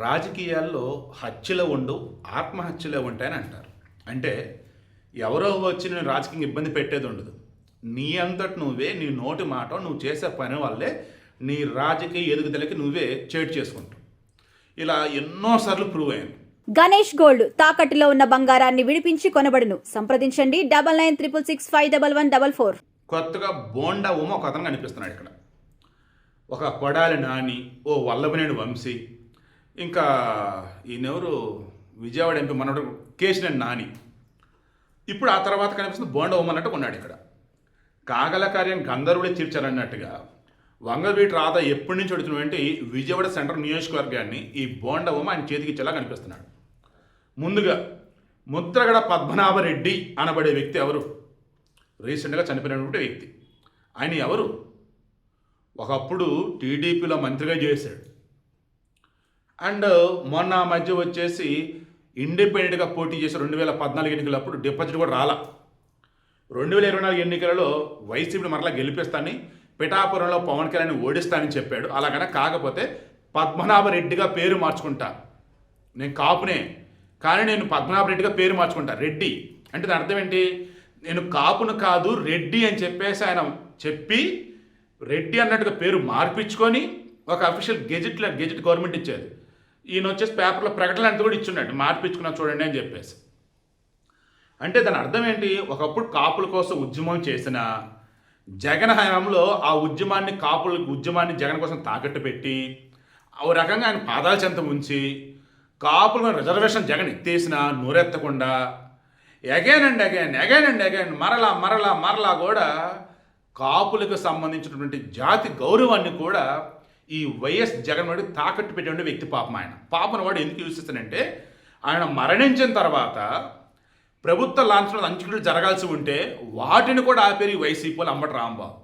రాజకీయాల్లో హత్యలు ఉండవు, ఆత్మహత్యలే ఉంటాయని అంటారు. అంటే ఎవరో వచ్చి నేను రాజకీయంగా ఇబ్బంది పెట్టేది ఉండదు. నీ అంతటి నువ్వే, నీ నోటి మాట, నువ్వు చేసే పని వల్లే నీ రాజకీయ ఎదుగుదలకి నువ్వే చేటు చేసుకుంటావు. ఇలా ఎన్నోసార్లు ప్రూవ్ అయింది. గణేష్ గోల్డ్ తాకట్టులో ఉన్న బంగారాన్ని విడిపించి కొనబడును. సంప్రదించండి 9966611144. కొత్తగా బోండా ఉమ ఒక అతను కనిపిస్తున్నాడు ఇక్కడ. ఒక కొడాలి నాని, ఓ వల్లభనేని వంశీ, ఇంకా ఈయనెవరు విజయవాడ ఎంపీ మనోడు కేశినేని నాని. ఇప్పుడు ఆ తర్వాత కనిపిస్తుంది బోండా ఉమ అన్నట్టు ఉన్నాడు ఇక్కడ. కాగల కార్యం గంధర్వుడే తీర్చాలన్నట్టుగా వంగవీటి రాధ ఎప్పటి నుంచి అడుగుతున్నటువంటి విజయవాడ సెంట్రల్ నియోజకవర్గాన్ని ఈ బోండా ఉమ ఆయన చేతికి ఇచ్చేలా కనిపిస్తున్నాడు. ముందుగా ముద్రగడ పద్మనాభరెడ్డి అనబడే వ్యక్తి ఎవరు? రీసెంట్గా చనిపోయినటువంటి వ్యక్తి. ఆయన ఎవరు? ఒకప్పుడు టీడీపీలో మంత్రిగా చేశాడు. అండ్ మొన్న మధ్య వచ్చేసి ఇండిపెండెంట్గా పోటీ చేసి 2014 ఎన్నికలప్పుడు డిపాజిట్ కూడా రాలా. 2024 ఎన్నికలలో వైసీపీని మరలా గెలిపిస్తానని, పిఠాపురంలో పవన్ కళ్యాణ్ ఓడిస్తానని చెప్పాడు. అలాగనే కాకపోతే పద్మనాభరెడ్డిగా పేరు మార్చుకుంటా, నేను కాపునే కానీ నేను పద్మనాభరెడ్డిగా పేరు మార్చుకుంటా. రెడ్డి అంటే దాని అర్థం ఏంటి? నేను కాపును కాదు రెడ్డి అని చెప్పేసి ఆయన చెప్పి రెడ్డి అన్నట్టుగా పేరు మార్పించుకొని ఒక అఫీషియల్ గెజెట్ గవర్నమెంట్ ఇచ్చేది. ఈయన వచ్చేసి పేపర్లో ప్రకటన అంతా కూడా ఇచ్చున్నాడు, మార్పించుకున్నా చూడండి అని చెప్పేసి. అంటే దాని అర్థం ఏంటి? ఒకప్పుడు కాపుల కోసం ఉద్యమం చేసిన జగన్ హయాంలో ఆ ఉద్యమాన్ని జగన్ కోసం తాకట్టు పెట్టి ఓ రకంగా ఆయన పాదాల చెంత ఉంచి కాపుల రిజర్వేషన్ జగన్ ఎత్తేసిన నోరెత్తకుండా అగైన్ అండ్ అగైన్ మరలా కూడా కాపులకు సంబంధించినటువంటి జాతి గౌరవాన్ని కూడా ఈ వైఎస్ జగన్ వాడి తాకట్టు పెట్టే వ్యక్తి పాపం. ఆయన పాపను వాడు ఎందుకు యూసిస్తానంటే, ఆయన మరణించిన తర్వాత ప్రభుత్వ లాంఛనాలు అంచుకులు జరగాల్సి ఉంటే వాటిని కూడా ఆపేరు ఈ వైసీపీలు అంబటి రాంబాబు.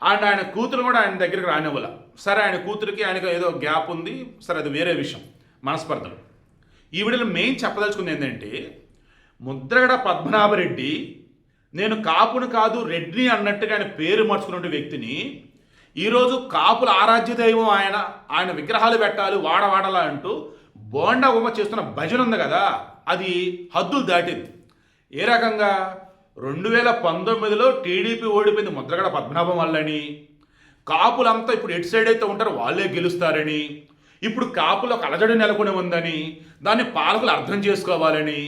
అండ్ ఆయన కూతురు కూడా ఆయన దగ్గరికి రానివ్వాల. సరే, ఆయన కూతురికి ఆయనకు ఏదో గ్యాప్ ఉంది, సరే అది వేరే విషయం, మనస్పర్ధలు. ఈ వీడియోలో మెయిన్ చెప్పదలుచుకుంది ఏంటంటే, ముద్రగడ పద్మనాభరెడ్డి నేను కాపును కాదు రెడ్డిని అన్నట్టుగా ఆయన పేరు మార్చుకున్న వ్యక్తిని ఈరోజు కాపుల ఆరాధ్య దైవం ఆయన విగ్రహాలు పెట్టాలి వాడవాడలా అంటూ బోండా ఉమ చేస్తున్న భజన ఉంది కదా, అది హద్దులు దాటింది. ఏ రకంగా? 2019లో టీడీపీ ఓడిపోయింది ముద్రగడ పద్మనాభం వల్లని, కాపులంతా ఇప్పుడు ఎటు సైడ్ అయితే ఉంటారో వాళ్ళే గెలుస్తారని, ఇప్పుడు కాపులో ఒక అలజడి నెలకొని ఉందని, దాన్ని పాలకులు అర్థం చేసుకోవాలని,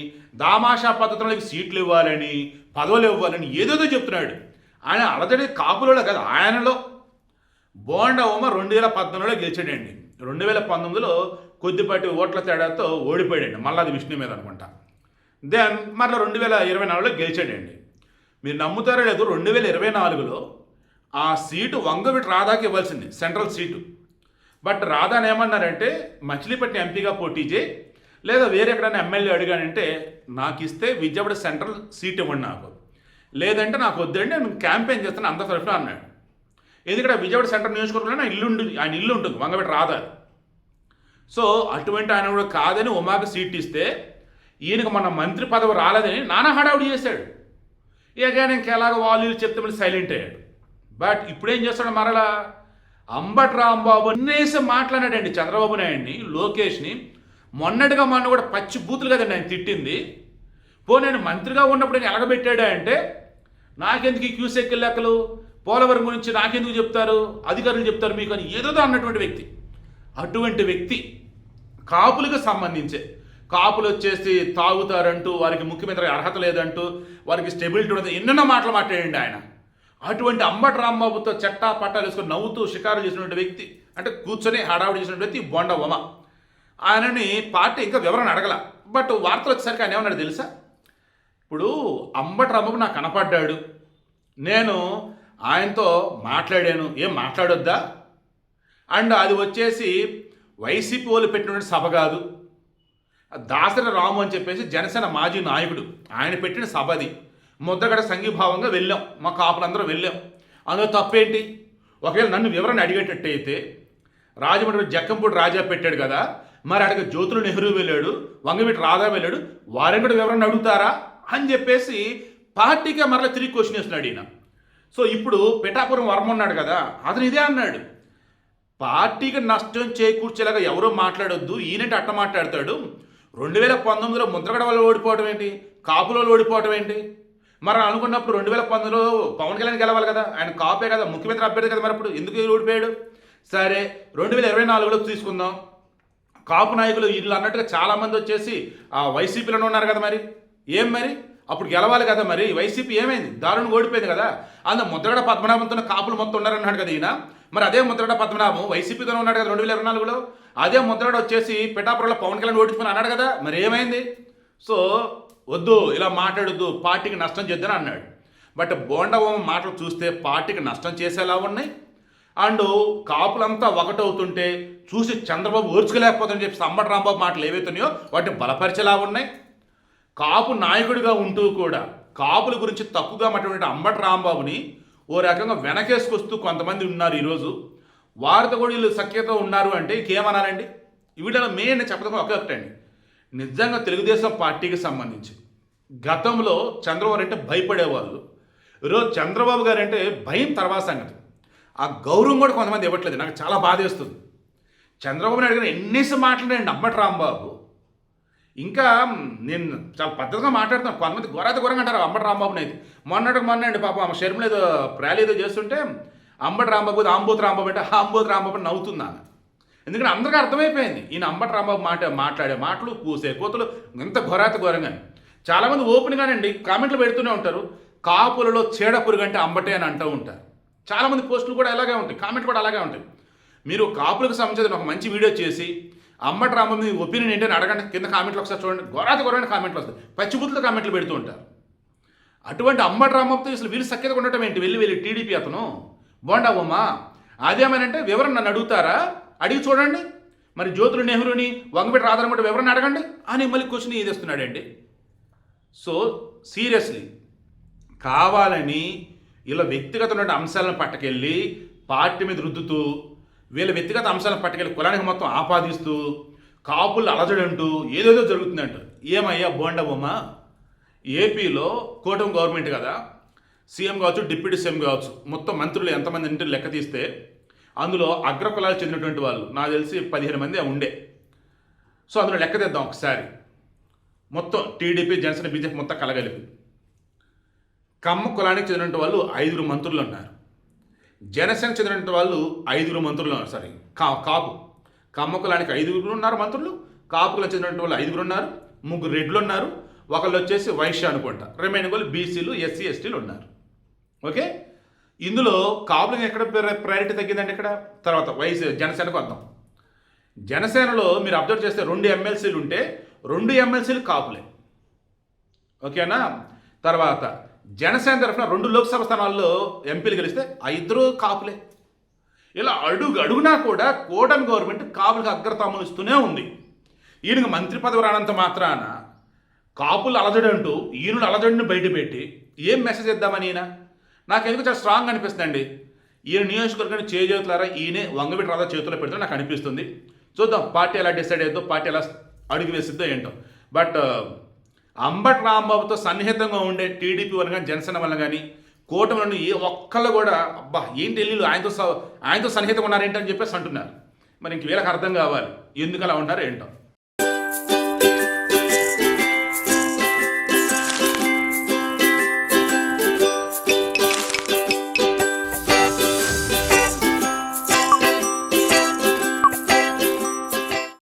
దామాషా పద్ధతులకి సీట్లు ఇవ్వాలని, పదవులు ఇవ్వాలని ఏదేదో చెప్తున్నాడు. ఆయన అలజడి కాపులలో కదా, ఆయనలో. బోండా ఉమ 2014లో గెలిచాడండి. 2019లో కొద్దిపాటి ఓట్ల తేడాతో ఓడిపోయాడండి, మళ్ళీ అది విష్ణు మీద అనుకుంటా. దెన్ మళ్ళీ 2024లో గెలిచాడండి. మీరు నమ్ముతారో లేదు, 2024లో ఆ సీటు వంగవీటి రాధాకి ఇవ్వాల్సింది, సెంట్రల్ సీటు. బట్ రాధాని ఏమన్నారంటే, మచిలీపట్నం ఎంపీగా పోటీ చేయి, లేదా వేరే ఎక్కడైనా ఎమ్మెల్యే అడిగానంటే నాకు ఇస్తే విజయవాడ సెంట్రల్ సీట్ ఇవ్వండి నాకు, లేదంటే నాకు వద్దండి నేను క్యాంపెయిన్ చేస్తాను అంత తరఫున అన్నాడు. ఎందుకంటే విజయవాడ సెంట్రల్ నియోజకవర్గంలో ఆయన ఇల్లు ఉంటుంది వంగవీటి రాధా. సో అటువంటి ఆయన కూడా కాదని ఉమాకి సీట్ ఇస్తే ఈయనకు మన మంత్రి పదవి రాలేదని నానా హడావుడి చేశాడు. ఇక నేను ఎలాగో వాళ్ళు చెప్తే మళ్ళీ సైలెంట్ అయ్యాడు. బట్ ఇప్పుడేం చేస్తాడు? మరలా అంబటి రాంబాబు అనేసి మాట్లాడాడండి చంద్రబాబు నాయుడిని, లోకేష్ని. మొన్నటిగా మొన్న కూడా పచ్చి బూతులు కదండి ఆయన తిట్టింది. నేను మంత్రిగా ఉన్నప్పుడు నేను ఎలగబెట్టాడా అంటే, నాకెందుకు ఈ క్యూసెక్ లెక్కలు, పోలవరం గురించి నాకెందుకు చెప్తారు, అధికారులు చెప్తారు మీకు అని ఏదో అన్నటువంటి వ్యక్తి. అటువంటి వ్యక్తి కాపులకు సంబంధించే, కాపులు వచ్చేసి తాగుతారంటూ, వారికి ముఖ్యమంత్రి అర్హత లేదంటూ, వారికి స్టెబిలిటీ ఉండదు, ఎన్నెన్నో మాటలు మాట్లాడండి ఆయన. అటువంటి అంబటి రాంబాబుతో చట్టా పట్టాలు వేసుకొని నవ్వుతూ షికారు చేసినటువంటి వ్యక్తి, అంటే కూర్చొని హడావుడి చేసినటువంటి వ్యక్తి బోండా ఉమ. ఆయనని పార్టీ ఇంకా వివరణ అడగల. బట్ వార్తలు వచ్చేసరికి ఆయన ఏమన్నాడు తెలుసా? ఇప్పుడు అంబటి రాంబాబు నాకు కనపడ్డాడు, నేను ఆయనతో మాట్లాడాను, ఏం మాట్లాడొద్దా? అండ్ అది వచ్చేసి వైసీపీ వాళ్ళు పెట్టినటువంటి సభ కాదు, దాసరి రాము అని చెప్పేసి జనసేన మాజీ నాయకుడు ఆయన పెట్టిన సభ అది. ముద్రగడ సంఘీభావంగా వెళ్ళాం, మా కాపులందరూ వెళ్ళాం, అందులో తప్పేంటి? ఒకవేళ నన్ను వివరణ అడిగేటట్టయితే రాజమండ్రి జక్కంపూడి రాజా పెట్టాడు కదా, మరి అక్కడికి జ్యోతులు నెహ్రూ వెళ్ళాడు, వంగవీటి రాధా వెళ్ళాడు, వారిని కూడా వివరణ అడుగుతారా అని చెప్పేసి పార్టీకే మరలా తిరిగి క్వశ్చన్ వేస్తున్నాడు ఈయన. సో ఇప్పుడు పిఠాపురం వర్మ ఉన్నాడు కదా, అతను ఇదే అన్నాడు, పార్టీకి నష్టం చేకూర్చేలాగా ఎవరో మాట్లాడొద్దు, ఈయనంటే అట్ట మాట్లాడతాడు. 2019లో ముద్రగడ వాళ్ళు ఓడిపోవడం ఏంటి, కాపులో ఓడిపోవడం ఏంటి? మరి అనుకున్నప్పుడు 2019లో పవన్ కళ్యాణ్ గెలవాలి కదా, ఆయన కాపే కదా, ముఖ్యమంత్రి అభ్యర్థి కదా, మరి అప్పుడు ఎందుకు ఓడిపోయాడు? సరే 2024లో తీసుకుందాం. కాపు నాయకులు వీళ్ళు అన్నట్టుగా చాలామంది వచ్చేసి ఆ వైసీపీలోనే ఉన్నారు కదా, మరి అప్పుడు గెలవాలి కదా, మరి వైసీపీ ఏమైంది, దారుణంగా ఓడిపోయింది కదా. అందులో ముద్రగడ పద్మనాభంతో కాపులు మొత్తం ఉన్నారన్నాడు కదా ఈయన. మరి అదే ముద్రగడ పద్మనాభం వైసీపీతోనే ఉన్నాడు కదా 2024లో. అదే ముద్రగడ వచ్చేసి పిఠాపురంలో పవన్ కళ్యాణ్ ఓడించుకుని అన్నాడు కదా, మరి ఏమైంది? సో వద్దు, ఇలా మాట్లాడొద్దు, పార్టీకి నష్టం చేద్దని అన్నాడు. బట్ బోండా ఓం మాటలు చూస్తే పార్టీకి నష్టం చేసేలా ఉన్నాయి. అండ్ కాపులంతా ఒకటవుతుంటే చూసి చంద్రబాబు ఓర్చుకోలేకపోతుందని చెప్పి అంబటి రాంబాబు మాటలు ఏవైతున్నాయో వాటిని బలపరిచేలా ఉన్నాయి. కాపు నాయకుడిగా ఉంటూ కూడా కాపుల గురించి తప్పుగా మాట్లాడే అంబటి రాంబాబుని ఓ రకంగా వెనకేసుకొస్తూ కొంతమంది ఉన్నారు ఈరోజు. వారితో కూడా వీళ్ళు సఖ్యతో ఉన్నారు అంటే ఇంకేమనాలండి? వీళ్ళలో మెయిన్ చెప్పడం ఒకటండి, నిజంగా తెలుగుదేశం పార్టీకి సంబంధించి గతంలో చంద్రబాబు అంటే భయపడేవాళ్ళు. ఈరోజు చంద్రబాబు గారు అంటే భయం తర్వాత సంగతి. ఆ గౌరవం కూడా కొంతమంది ఇవ్వట్లేదు. నాకు చాలా బాధేస్తుంది. చంద్రబాబు నాయుడు గారు ఎన్నిసార్లు మాట్లాడండి అంబటి రాంబాబు. ఇంకా నేను చాలా పద్ధతిగా మాట్లాడుతాను. కొంతమంది ఘోరంగా అంటారు అంబటి రాంబాబుని. అయితే మొన్నండి పాపం ఆమె షర్మిల ఏదో ర్యాలీ ఏదో చేస్తుంటే అంబటి రాంబాబు ఆంబోతు రాంబాబు అంటే ఆంబోతు రాంబాబు నవ్వుతున్నాను. ఎందుకంటే అందరికీ అర్థమైపోయింది ఈయన అంబటి రాంబాబు మాట్లాడే మాటలు పూసే కోతలు ఎంత ఘోరంగా. చాలామంది ఓపెన్గానండి కామెంట్లు పెడుతూనే ఉంటారు, కాపులలో చీడ పురుగు అంటే అంబటే అని అంటూ ఉంటారు. చాలామంది పోస్టులు కూడా అలాగే ఉంటాయి, కామెంట్లు కూడా అలాగే ఉంటాయి. మీరు కాపులకు సంబంధించిన ఒక మంచి వీడియో చేసి అంబటి రాంబాబు మీ ఒపీనియన్ ఏంటని అడగండి, కింద కామెంట్లు ఒకసారి చూడండి. ఘోరమైన కామెంట్లు వస్తాయి, పచ్చిబుద్ధులు కామెంట్లు పెడుతూ ఉంటారు. అటువంటి అంబటి రాంబాబుతో అసలు వీళ్ళు సఖ్యతగా ఉండటం ఏంటి? వెళ్ళి టీడీపీ అతను బోండా బొమ్మ అదేమనంటే వివరణ నన్ను అడుగుతారా? అడిగి చూడండి. మరి జ్యోతులు నెహ్రూని వంగపెట్టి రాదనమాట వివరణ అడగండి అని మళ్ళీ క్వశ్చన్ ఇది ఇస్తున్నాడండి. సో సీరియస్లీ కావాలని ఇలా వ్యక్తిగతమైన అంశాలను పట్టుకెళ్ళి పార్టీ మీద రుద్దుతూ వీళ్ళ వ్యక్తిగత అంశాలను పట్టుకెళ్ళి కులానికి మొత్తం ఆపాదిస్తూ కాపులు అలజడంటూ ఏదేదో జరుగుతుందంట. ఏమయ్యా బోండా బొమ్మ, ఏపీలో కూటమి గవర్నమెంట్ కదా, సీఎం కావచ్చు, డిప్యూటీ సీఎం కావచ్చు, మొత్తం మంత్రులు ఎంతమంది ఇంటి లెక్క తీస్తే అందులో అగ్రకులాలకు చెందినటువంటి వాళ్ళు నాకు తెలిసి 15 మంది ఉండే. సో అందులో లెక్క తెద్దాం ఒకసారి. మొత్తం టీడీపీ, జనసేన, బీజేపీ మొత్తం కలగలిపి కమ్మ కులానికి చెందినటువంటి వాళ్ళు 5 మంత్రులు ఉన్నారు. జనసేనకు చెందినటువంటి వాళ్ళు 5 మంత్రులు ఉన్నారు. సారీ, కాపు కమ్మ కులానికి 5 ఉన్నారు మంత్రులు, కాపు కులానికి చెందినటువంటి వాళ్ళు 5 ఉన్నారు, 3 రెడ్లు ఉన్నారు, ఒకళ్ళు వచ్చేసి వైశ్య అనుకుంటా, రిమైనింగ్ వాళ్ళు బీసీలు, ఎస్సీ, ఎస్టీలు ఉన్నారు. ఓకే, ఇందులో కాపులకు ఎక్కడ ప్రయారిటీ తగ్గిందండి ఇక్కడ. తర్వాత జనసేనకు వద్దాం. జనసేనలో మీరు అబ్జర్వ్ చేస్తే 2 ఎమ్మెల్సీలు ఉంటే 2 ఎమ్మెల్సీలు కాపులే. ఓకేనా. తర్వాత జనసేన తరఫున 2 లోక్సభ స్థానాల్లో ఎంపీలు గెలిస్తే 5 కాపులే. ఇలా అడుగునా కూడా కూటమి గవర్నమెంట్ కాపులకు అగ్రతాములు ఇస్తూనే ఉంది. ఈయనకు మంత్రి పదవి రానంత మాత్రాన కాపులు అలజడంటూ ఈయనను అలజడిని బయటపెట్టి ఏం మెసేజ్ ఇద్దామని ఈయన నాకు ఎందుకు చాలా స్ట్రాంగ్ అనిపిస్తుందండి. ఈయన నియోజకవర్గాన్ని చేజేతులారా ఈయనే వంగబెట్టి రాదా చేతుల్లో పెడితే నాకు అనిపిస్తుంది. చూద్దాం పార్టీ ఎలా డిసైడ్ అయ్యేదో, పార్టీ ఎలా అడుగు వేసిద్దో ఏంటో. బట్ అంబటి రాంబాబుతో సన్నిహితంగా ఉండే టీడీపీ వల్ల కానీ జనసేన వల్ల కానీ కూటమిలో ఏ ఒక్కళ్ళు కూడా అబ్బా ఏంటి వెళ్ళి ఆయనతో సన్నిహితంగా ఉన్నారేంటని చెప్పేసి అంటున్నారు. మరి ఇంక వీళ్ళకి అర్థం కావాలి ఎందుకు అలా ఉన్నారు ఏంటో.